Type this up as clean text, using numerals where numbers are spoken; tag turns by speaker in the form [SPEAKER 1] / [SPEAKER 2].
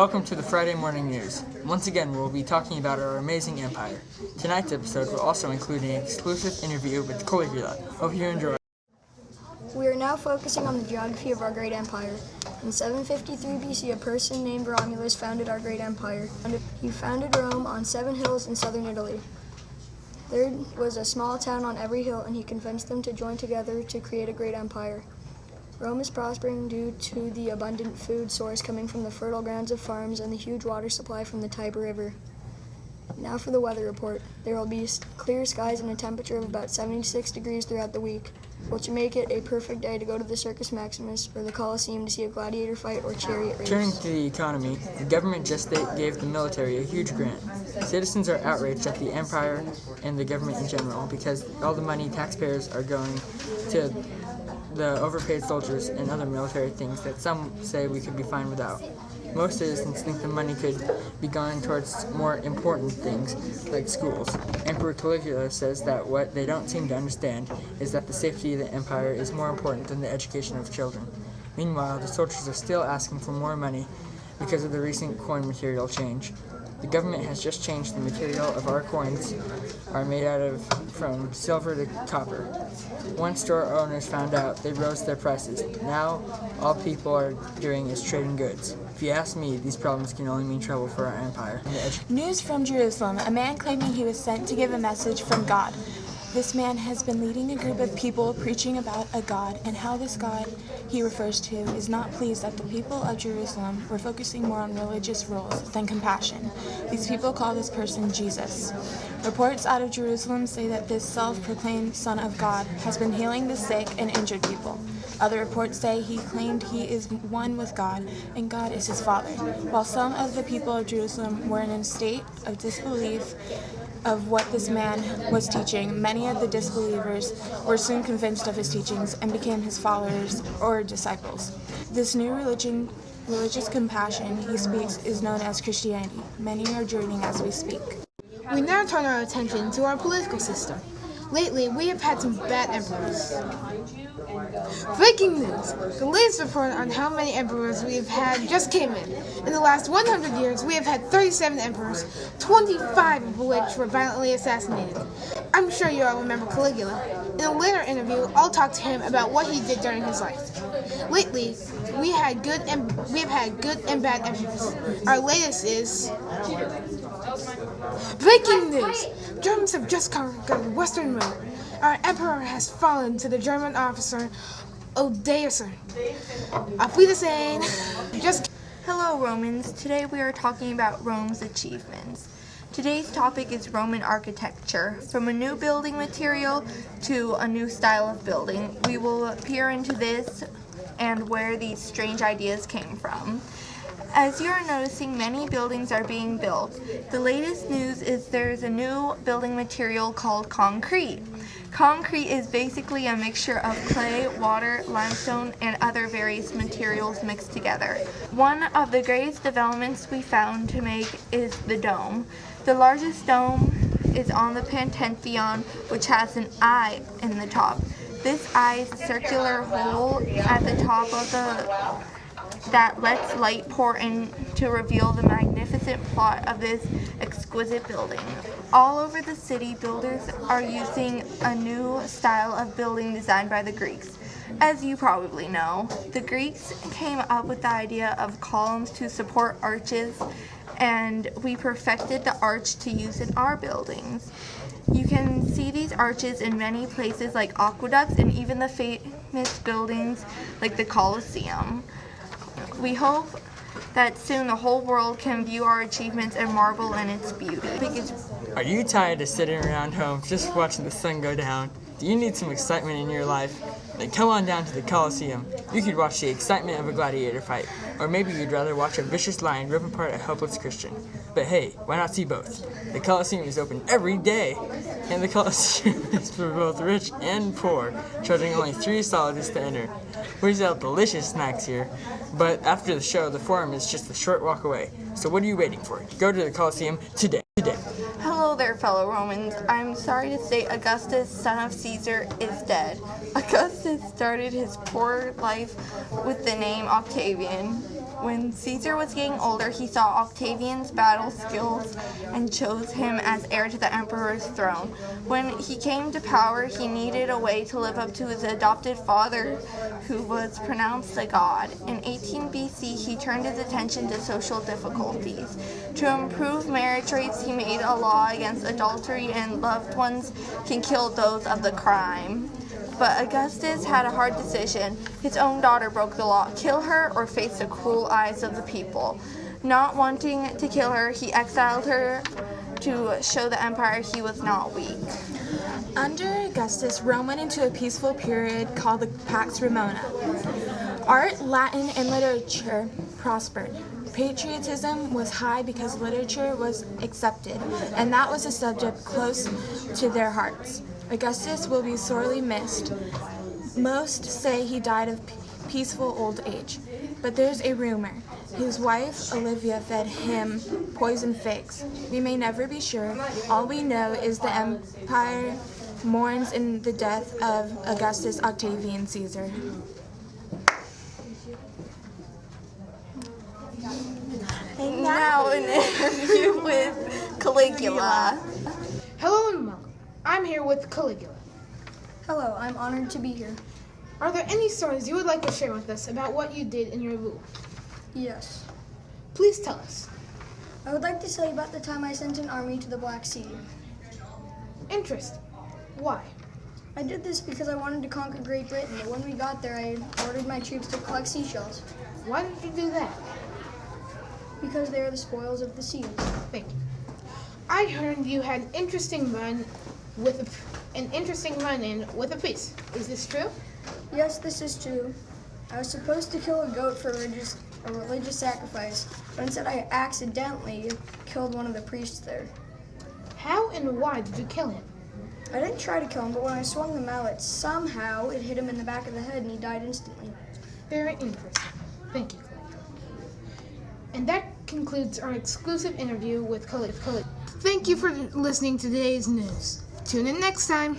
[SPEAKER 1] welcome to the Friday Morning News. Once again, we'll be talking about our amazing empire. Tonight's episode will also include an exclusive interview with Caligula. Hope you enjoy.
[SPEAKER 2] We are now focusing on the geography of our great empire. In 753 BC, a person named Romulus founded our great empire. He founded Rome on 7 hills in southern Italy. There was a small town on every hill, and he convinced them to join together to create a great empire. Rome is prospering due to the abundant food source coming from the fertile grounds of farms and the huge water supply from the Tiber River. Now for the weather report. There will be clear skies and a temperature of about 76 degrees throughout the week, which will make it a perfect day to go to the Circus Maximus or the Colosseum to see a gladiator fight or chariot race.
[SPEAKER 1] Turning to the economy, the government just gave the military a huge grant. Citizens are outraged at the empire and the government in general because all the money taxpayers are going to the overpaid soldiers and other military things that some say we could be fine without. Most citizens think the money could be going towards more important things, like schools. Emperor Caligula says that what they don't seem to understand is that the safety of the empire is more important than the education of children. Meanwhile, the soldiers are still asking for more money because of the recent coin material change. The government has just changed the material of our coins are made out of from silver to copper. Once store owners found out, they rose their prices. Now, all people are doing is trading goods. If you ask me, these problems can only mean trouble for our empire.
[SPEAKER 3] News from Jerusalem. A man claiming he was sent to give a message from God. This man has been leading a group of people preaching about a God and how this God he refers to is not pleased that the people of Jerusalem were focusing more on religious rules than compassion. These people call this person Jesus. Reports out of Jerusalem say that this self-proclaimed Son of God has been healing the sick and injured people. Other reports say he claimed he is one with God and God is his Father. While some of the people of Jerusalem were in a state of disbelief of what this man was teaching, many of the disbelievers were soon convinced of his teachings and became his followers or disciples. This new religious compassion he speaks is known as Christianity. Many are joining as we speak.
[SPEAKER 4] We now turn our attention to our political system. Lately, we have had some bad emperors. Breaking news! The latest report on how many emperors we have had just came in. In the last 100 years, we have had 37 emperors, 25 of which were violently assassinated. I'm sure you all remember Caligula. In a later interview, I'll talk to him about what he did during his life. Lately, we have had good and bad emperors. Our latest is breaking news! Germans have just conquered Western Rome. Our emperor has fallen to the German officer Odeacer. Auf Wiedersehen.
[SPEAKER 5] Hello Romans, today we are talking about Rome's achievements. Today's topic is Roman architecture. From a new building material to a new style of building, we will peer into this and where these strange ideas came from. As you are noticing, many buildings are being built. The latest news is there's a new building material called concrete. Concrete is basically a mixture of clay, water, limestone, and other various materials mixed together. One of the greatest developments we found to make is the dome. The largest dome is on the Pantheon, which has an eye in the top. This eye is a circular hole at the top of that lets light pour in to reveal the magnificent plot of this exquisite building. All over the city, builders are using a new style of building designed by the Greeks. As you probably know, the Greeks came up with the idea of columns to support arches, and we perfected the arch to use in our buildings. You can see these arches in many places like aqueducts and even the famous buildings like the Colosseum. We hope that soon the whole world can view our achievements and marvel in its beauty.
[SPEAKER 1] Are you tired of sitting around home just watching the sun go down? Do you need some excitement in your life? Then come on down to the Colosseum. You could watch the excitement of a gladiator fight, or maybe you'd rather watch a vicious lion rip apart a helpless Christian. But hey, why not see both? The Colosseum is open every day, and the Colosseum is for both rich and poor, charging only $3 to enter. We sell delicious snacks here, but after the show, the Forum is just a short walk away. So what are you waiting for? Go to the Colosseum today.
[SPEAKER 5] Hello there, fellow Romans. I'm sorry to say Augustus, son of Caesar, is dead. Augustus started his poor life with the name Octavian. When Caesar was getting older, he saw Octavian's battle skills and chose him as heir to the emperor's throne. When he came to power, he needed a way to live up to his adopted father, who was pronounced a god. In 18 BC, he turned his attention to social difficulties. To improve marriage rates, he made a law against adultery, and loved ones can kill those of the crime. But Augustus had a hard decision. His own daughter broke the law: kill her or face the cruel eyes of the people. Not wanting to kill her, he exiled her to show the empire he was not weak.
[SPEAKER 3] Under Augustus, Rome went into a peaceful period called the Pax Romana. Art, Latin, and literature prospered. Patriotism was high because literature was accepted, and that was a subject close to their hearts. Augustus will be sorely missed. Most say he died of peaceful old age, but there's a rumor. His wife, Olivia, fed him poisoned figs. We may never be sure. All we know is the empire mourns in the death of Augustus Octavian Caesar.
[SPEAKER 5] And now an interview with Caligula.
[SPEAKER 4] Hello and welcome. I'm here with Caligula.
[SPEAKER 2] Hello, I'm honored to be here.
[SPEAKER 4] Are there any stories you would like to share with us about what you did in your rule?
[SPEAKER 2] Yes.
[SPEAKER 4] Please tell us.
[SPEAKER 2] I would like to tell you about the time I sent an army to the Black Sea.
[SPEAKER 4] Interesting. Why?
[SPEAKER 2] I did this because I wanted to conquer Great Britain, but when we got there, I ordered my troops to collect seashells,
[SPEAKER 4] Why did you do that?
[SPEAKER 2] because they are the spoils of the seas.
[SPEAKER 4] Thank you. I heard you had an interesting run-in with a priest. Is this true?
[SPEAKER 2] Yes, this is true. I was supposed to kill a goat for a religious sacrifice, but instead I accidentally killed one of the priests there.
[SPEAKER 4] How and why did you kill him?
[SPEAKER 2] I didn't try to kill him, but when I swung the mallet, somehow it hit him in the back of the head and he died instantly.
[SPEAKER 4] Very interesting. Thank you, Caligula. And that concludes our exclusive interview with Caligula. Thank you for listening to today's news. Tune in next time.